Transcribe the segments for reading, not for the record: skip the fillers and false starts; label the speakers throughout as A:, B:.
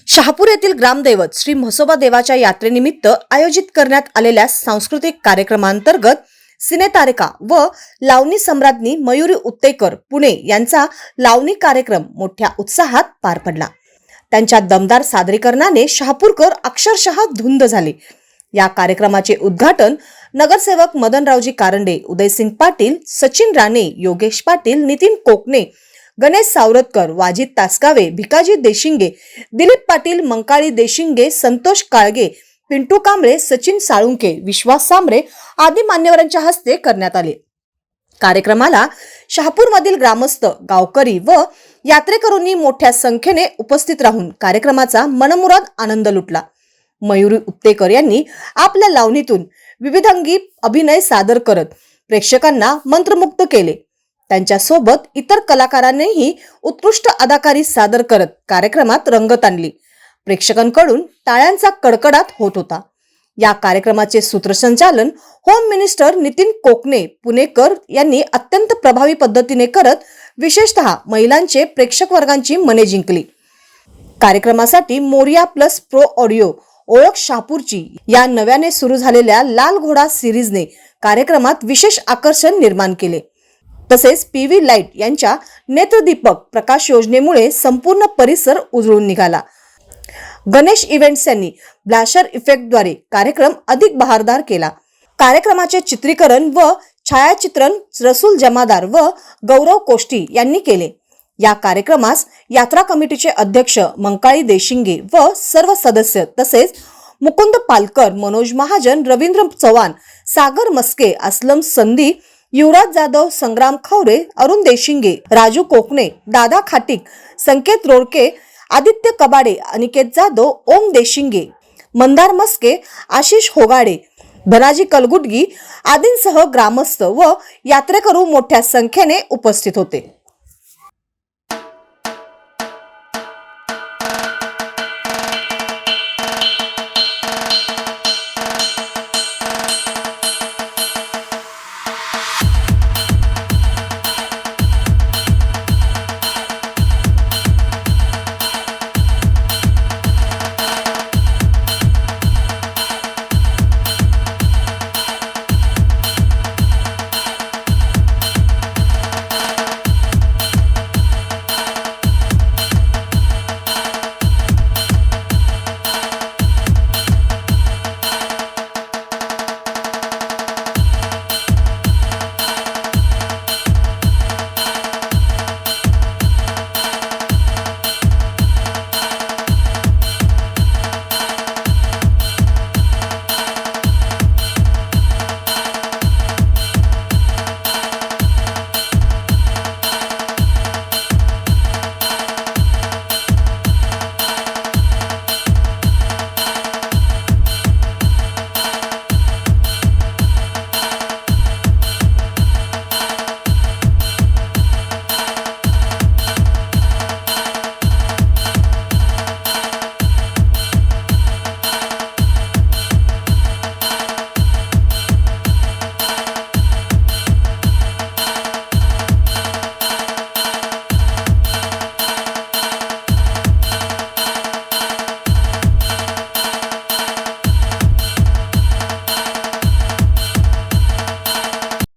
A: शहापूर येथील ग्रामदैवत श्री म्हसोबा देवाच्या यात्रेनिमित्त आयोजित करण्यात आलेल्या सांस्कृतिक कार्यक्रमांतर्गत सिनेतारिका व लावणी सम्राज्ञी मयुरी उत्तेकर पुणे यांचा लावणी कार्यक्रम मोठ्या उत्साहात पार पडला। त्यांच्या दमदार सादरीकरणाने शहापूरकर अक्षरशः धुंद झाले। या कार्यक्रमाचे उद्घाटन नगरसेवक मदनरावजी कारंडे, उदयसिंग पाटील, सचिन राणे, योगेश पाटील, नितीन कोकणे, गणेश सावरतकर, वाजिद तासगावे, भिकाजी देशिंगे, दिलीप पाटील, मंकाळी देशिंगे, संतोष काळगे, पिंटू कांबळे, सचिन साळुंके, विश्वास सांबरे आदी मान्यवरांच्या हस्ते करण्यात आले। कार्यक्रमाला शहापूर मधील ग्रामस्थ, गावकरी व यात्रेकरूंनी मोठ्या संख्येने उपस्थित राहून कार्यक्रमाचा मनमुराद आनंद लुटला। मयुरी उत्तेकर यांनी आपल्या लावणीतून विविधांगी अभिनय सादर करत प्रेक्षकांना मंत्रमुग्ध केले। त्यांच्या सोबत इतर कलाकारांनीही उत्कृष्ट अदाकारी सादर करत कार्यक्रमात रंगत आणली। प्रेक्षकांकडून टाळ्यांचा कडकडाट होत होता। या कार्यक्रमाचे सूत्रसंचालन होम मिनिस्टर नितीन कोकणे पुणेकर यांनी अत्यंत प्रभावी पद्धतीने करत विशेषतः महिलांचे प्रेक्षक वर्गांची मने जिंकली। कार्यक्रमासाठी मोरिया प्लस प्रो ऑडिओ ओळख शहापूरची या नव्याने सुरू झालेल्या लाल घोडा सिरीजने कार्यक्रमात विशेष आकर्षण निर्माण केले। तसेच पीव्ही लाईट यांच्या नेत्रदीपक प्रकाश योजनेमुळे संपूर्ण परिसर उजळून निघाला। गणेश इव्हेंट्स यांनी ब्लॅशर इफेक्टद्वारे कार्यक्रम अधिक बहारदार केला। कार्यक्रमाचे चित्रीकरण व छायाचित्रण रसूल जमादार व गौरव कोष्टी यांनी केले। या कार्यक्रमास यात्रा कमिटीचे अध्यक्ष मंकाळी देशिंगे व सर्व सदस्य तसेच मुकुंद पालकर, मनोज महाजन, रवींद्र चव्हाण, सागर मस्के, असलम संधी, युवराज जाधव, संग्राम खवरे, अरुण देशिंगे, राजू कोकणे, दादा खाटिक, संकेत रोडके, आदित्य कबाडे, अनिकेत जाधव, ओम देशिंगे, मंदार मस्के, आशिष होगाडे, धनाजी कलगुटगी आदींसह ग्रामस्थ व यात्रेकरू मोठ्या संख्येने उपस्थित होते।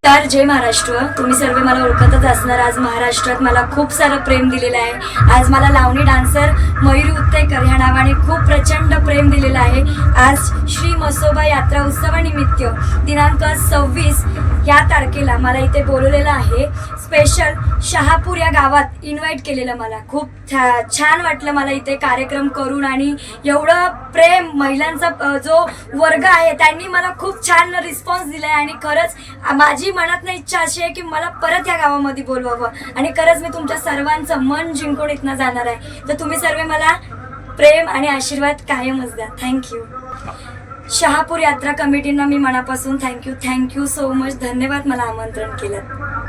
B: तर जय महाराष्ट्र, तुम्ही सर्व मला ओळखतच असणार। आज महाराष्ट्रात मला खूप सारं प्रेम दिलेलं आहे। आज मला लावणी डान्सर मयुरी उत्तेकर ह्या नावाने खूप प्रचंड प्रेम दिलेलं आहे। आज श्री म्हसोबा यात्रा उत्सवानिमित्त दिनांक 26 या तारखेला मला इथे बोलवलेलं आहे। स्पेशल शहापूर या गावात इन्व्हाइट केलेलं मला खूप छान वाटलं मला इथे कार्यक्रम करून आणि एवढं प्रेम महिलांचा जो वर्ग आहे त्यांनी मला खूप छान रिस्पॉन्स दिलाय आणि खरंच माझी मनात इच्छा अशी आहे की मला परत या गावामध्ये बोलवावं आणि खरंच मी तुमच्या सर्वांचं मन जिंकून इथनं जाणार आहे। तर तुम्ही सर्व मला प्रेम आणि आशीर्वाद कायमच द्या। थँक्यू। शहापूर यात्रा कमिटींना मी मनापासून थँक्यू सो मच, धन्यवाद मला आमंत्रण केलं।